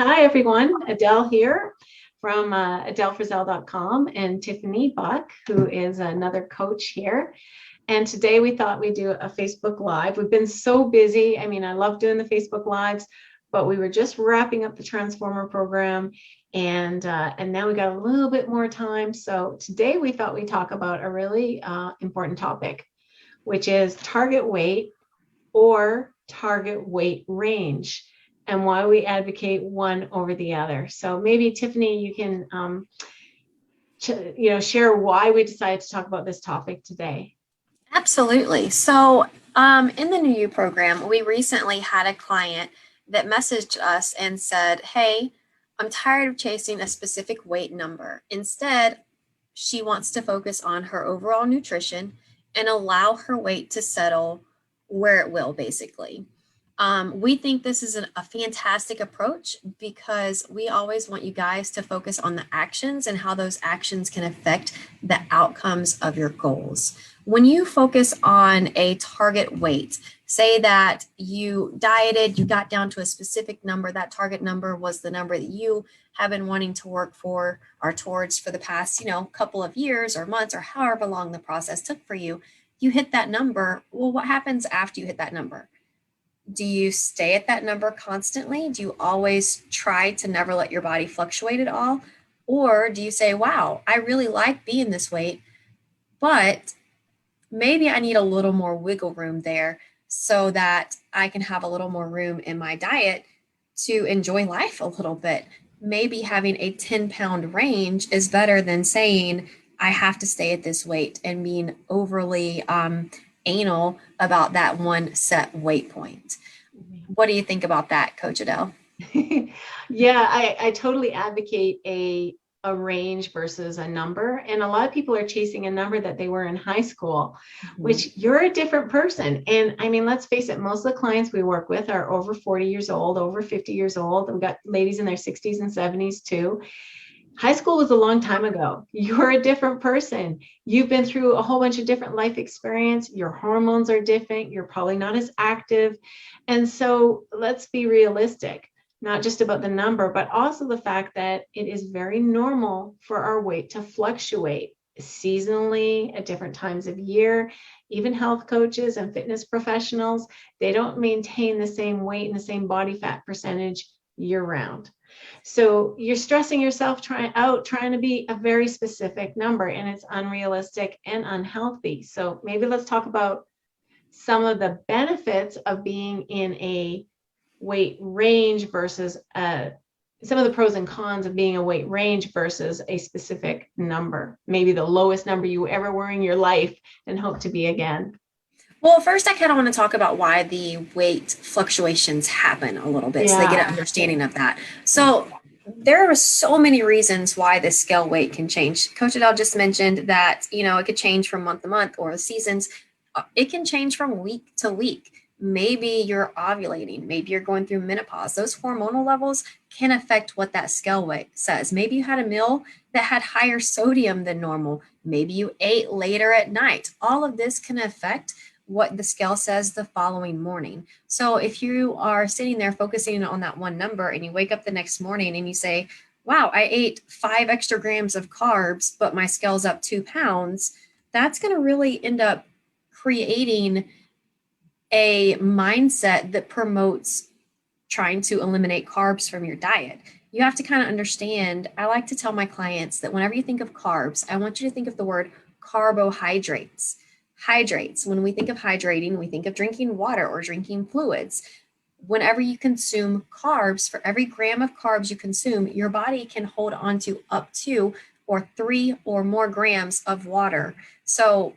Hi, everyone. Adele here from adelefrizzell.com and Tiffany Buck, who is another coach here. And today we thought we'd do a Facebook Live. We've been so busy. I mean, I love doing the Facebook Lives, but we were just wrapping up the Transformer program, and now we got a little bit more time. So today we thought we'd talk about a really important topic, which is target weight or target weight range, and why we advocate one over the other. So maybe Tiffany, you can share why we decided to talk about this topic today. Absolutely. So in the New You program, we recently had a client that messaged us and said, hey, I'm tired of chasing a specific weight number. Instead, she wants to focus on her overall nutrition and allow her weight to settle where it will, basically. We think this is a fantastic approach because we always want you guys to focus on the actions and how those actions can affect the outcomes of your goals. When you focus on a target weight, say that you dieted, you got down to a specific number, that target number was the number that you have been wanting to work for or towards for the past, couple of years or months or however long the process took for you, you hit that number. Well, what happens after you hit that number? Do you stay at that number constantly? Do you always try to never let your body fluctuate at all? Or do you say, wow, I really like being this weight, but maybe I need a little more wiggle room there so that I can have a little more room in my diet to enjoy life a little bit. Maybe having a 10-pound range is better than saying I have to stay at this weight and being overly anal about that one set weight point. What do you think about that, Coach Adele? Yeah, I totally advocate a range versus a number. And a lot of people are chasing a number that they were in high school, which you're a different person. And I mean, let's face it, most of the clients we work with are over 40 years old, over 50 years old. We've got ladies in their 60s and 70s too. High school was a long time ago. You're a different person. You've been through a whole bunch of different life experience. Your hormones are different. You're probably not as active. And so let's be realistic, not just about the number, but also the fact that it is very normal for our weight to fluctuate seasonally at different times of year. Even health coaches and fitness professionals, they don't maintain the same weight and the same body fat percentage year round. So you're stressing yourself trying to be a very specific number, and it's unrealistic and unhealthy. So maybe let's talk about some of the benefits of being in a weight range versus some of the pros and cons of being a weight range versus a specific number, maybe the lowest number you ever were in your life and hope to be again. Well, first, I kind of want to talk about why the weight fluctuations happen a little bit so they get an understanding of that. So there are so many reasons why the scale weight can change. Coach Adele just mentioned that, it could change from month to month or the seasons. It can change from week to week. Maybe you're ovulating. Maybe you're going through menopause. Those hormonal levels can affect what that scale weight says. Maybe you had a meal that had higher sodium than normal. Maybe you ate later at night. All of this can affect what the scale says the following morning. So if you are sitting there focusing on that one number and you wake up the next morning and you say, wow, I ate 5 extra grams of carbs, but my scale's up 2 pounds, that's going to really end up creating a mindset that promotes trying to eliminate carbs from your diet. You have to kind of understand, I like to tell my clients that whenever you think of carbs, I want you to think of the word carbohydrates. Hydrates. When we think of hydrating, we think of drinking water or drinking fluids. Whenever you consume carbs, for every gram of carbs you consume, your body can hold on to up to or 3 or more grams of water. So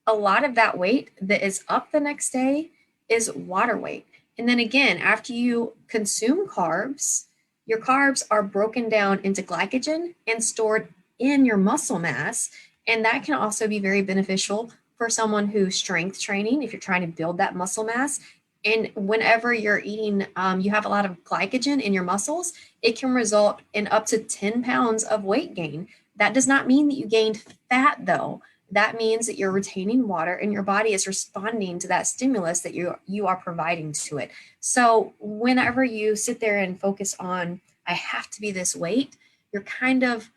a lot of that weight that is up the next day is water weight. And then again, after you consume carbs, your carbs are broken down into glycogen and stored in your muscle mass. And that can also be very beneficial for someone who's strength training, if you're trying to build that muscle mass. And whenever you're eating, you have a lot of glycogen in your muscles, it can result in up to 10 pounds of weight gain. That does not mean that you gained fat, though. That means that you're retaining water and your body is responding to that stimulus that you are providing to it. So whenever you sit there and focus on, I have to be this weight, you're kind of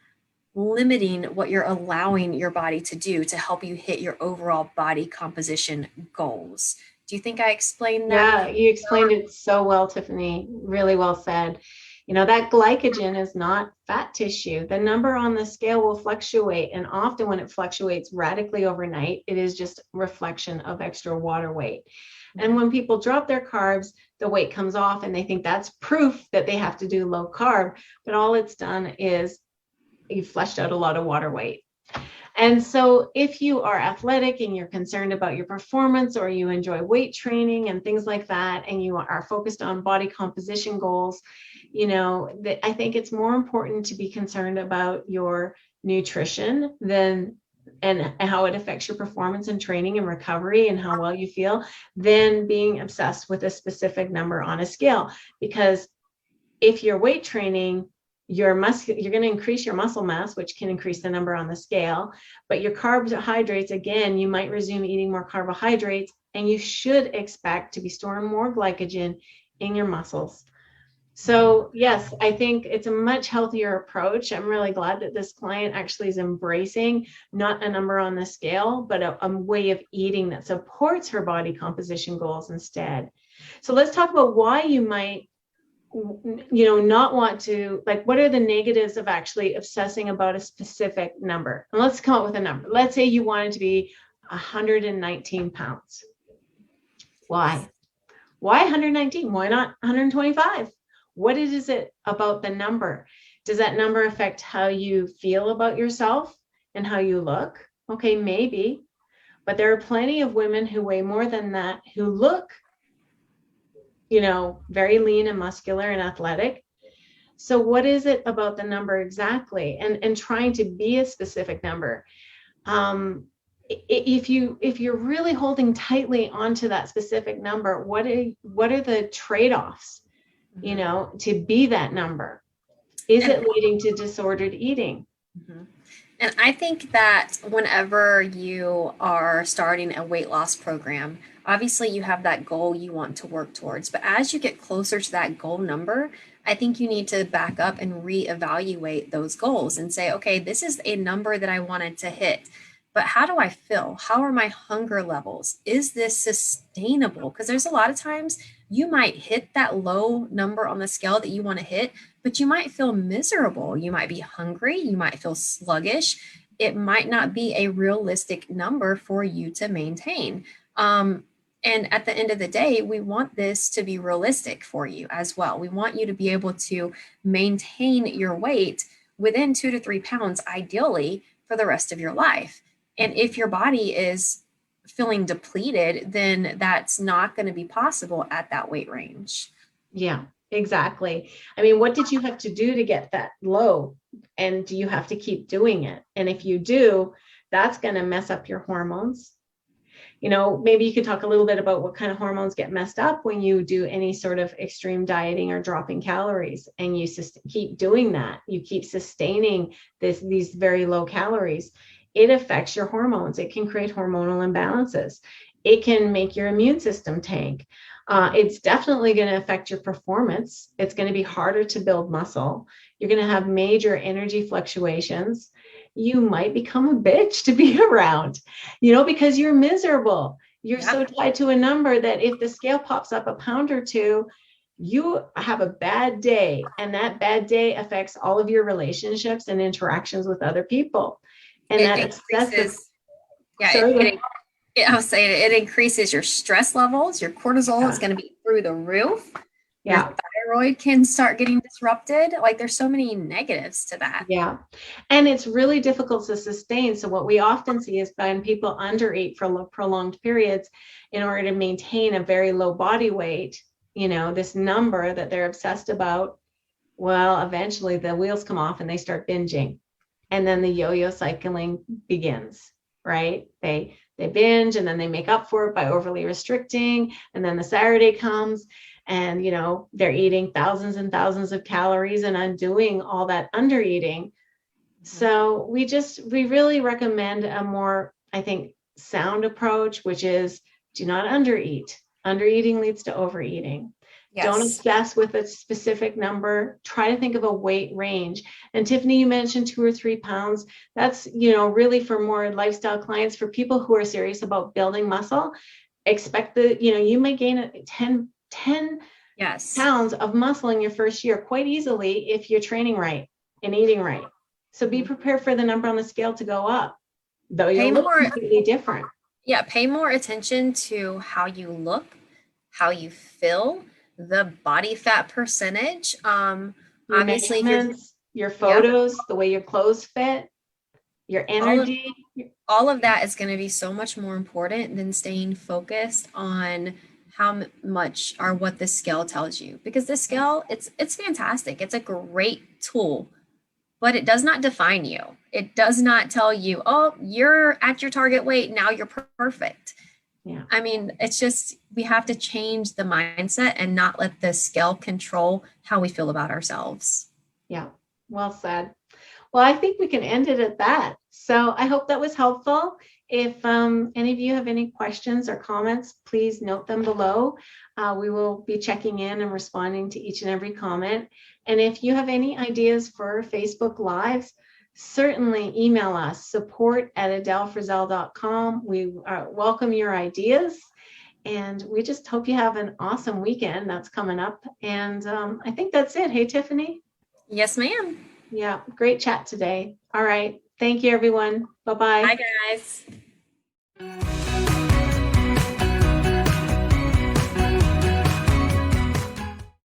limiting what you're allowing your body to do to help you hit your overall body composition goals. Do you think I explained that? Yeah, you explained it so well, Tiffany. Really well said. That glycogen is not fat tissue. The number on the scale will fluctuate. And often when it fluctuates radically overnight, it is just reflection of extra water weight. And when people drop their carbs, the weight comes off and they think that's proof that they have to do low carb. But all it's done is you flushed out a lot of water weight. And so if you are athletic and you're concerned about your performance, or you enjoy weight training and things like that, and you are focused on body composition goals, I think it's more important to be concerned about your nutrition and how it affects your performance and training and recovery and how well you feel, than being obsessed with a specific number on a scale. Because if you're weight training, you're going to increase your muscle mass, which can increase the number on the scale. But your carbohydrates, again, you might resume eating more carbohydrates, and you should expect to be storing more glycogen in your muscles. So yes, I think it's a much healthier approach. I'm really glad that this client actually is embracing not a number on the scale, but a way of eating that supports her body composition goals instead. So let's talk about why you might not want to, what are the negatives of actually obsessing about a specific number? And let's come up with a number. Let's say you wanted to be 119 pounds. Why 119? Why not 125? What is it about the number? Does that number affect how you feel about yourself and how you look? Okay, maybe, but there are plenty of women who weigh more than that who look very lean and muscular and athletic. So what is it about the number exactly? And trying to be a specific number. If you're really holding tightly onto that specific number, what are the trade-offs, to be that number? Is it leading to disordered eating? Mm-hmm. And I think that whenever you are starting a weight loss program, obviously you have that goal you want to work towards. But as you get closer to that goal number, I think you need to back up and reevaluate those goals and say, okay, this is a number that I wanted to hit, but how do I feel? How are my hunger levels? Is this sustainable? Because there's a lot of times you might hit that low number on the scale that you want to hit, but you might feel miserable. You might be hungry. You might feel sluggish. It might not be a realistic number for you to maintain. And at the end of the day, we want this to be realistic for you as well. We want you to be able to maintain your weight within 2 to 3 pounds, ideally, for the rest of your life. And if your body is feeling depleted, then that's not going to be possible at that weight range. Yeah, exactly. I mean, what did you have to do to get that low? And do you have to keep doing it? And if you do, that's going to mess up your hormones. Maybe you could talk a little bit about what kind of hormones get messed up when you do any sort of extreme dieting or dropping calories, and you keep doing that. You keep sustaining these very low calories. It affects your hormones. It can create hormonal imbalances. It can make your immune system tank. It's definitely going to affect your performance. It's going to be harder to build muscle. You're going to have major energy fluctuations. You might become a bitch to be around, because you're miserable. You're so tied to a number that if the scale pops up a pound or two, you have a bad day, and that bad day affects all of your relationships and interactions with other people. And that excessive, I was saying it increases your stress levels. Your cortisol is going to be through the roof. Yeah. Your thyroid can start getting disrupted. There's so many negatives to that. Yeah. And it's really difficult to sustain. So what we often see is when people undereat for prolonged periods in order to maintain a very low body weight, this number that they're obsessed about, well, eventually the wheels come off and they start binging. And then the yo-yo cycling begins, right? They binge, and then they make up for it by overly restricting. And then the Saturday comes, and they're eating thousands and thousands of calories and undoing all that under eating. So we really recommend a more, I think, sound approach, which is do not undereat. Undereating leads to overeating. Don't Yes. obsess with a specific number. Try to think of a weight range. And Tiffany, you mentioned 2 or 3 pounds. That's, really for more lifestyle clients. For people who are serious about building muscle, expect you may gain 10 Yes. pounds of muscle in your first year quite easily if you're training right and eating right. So be prepared for the number on the scale to go up, though Pay you'll look more, completely different. pay more attention to how you look, how you feel, the body fat percentage. Your Obviously, if you're, measurements, your yeah, photos, the way your clothes fit, your all of energy. all of that is going to be so much more important than staying focused on how much or what the scale tells you, because the scale, it's fantastic, it's a great tool, but it does not define you. It does not tell you, oh, you're at your target weight, now you're perfect. Yeah. I mean, it's just, we have to change the mindset and not let the scale control how we feel about ourselves. Yeah. Well said. Well, I think we can end it at that. So I hope that was helpful. If any of you have any questions or comments, please note them below. We will be checking in and responding to each and every comment. And if you have any ideas for Facebook Lives, certainly email us, support@adelefrizzell.com. We welcome your ideas. And we just hope you have an awesome weekend that's coming up. And I think that's it. Hey, Tiffany? Yes, ma'am. Yeah, great chat today. All right. Thank you, everyone. Bye-bye. Bye, guys.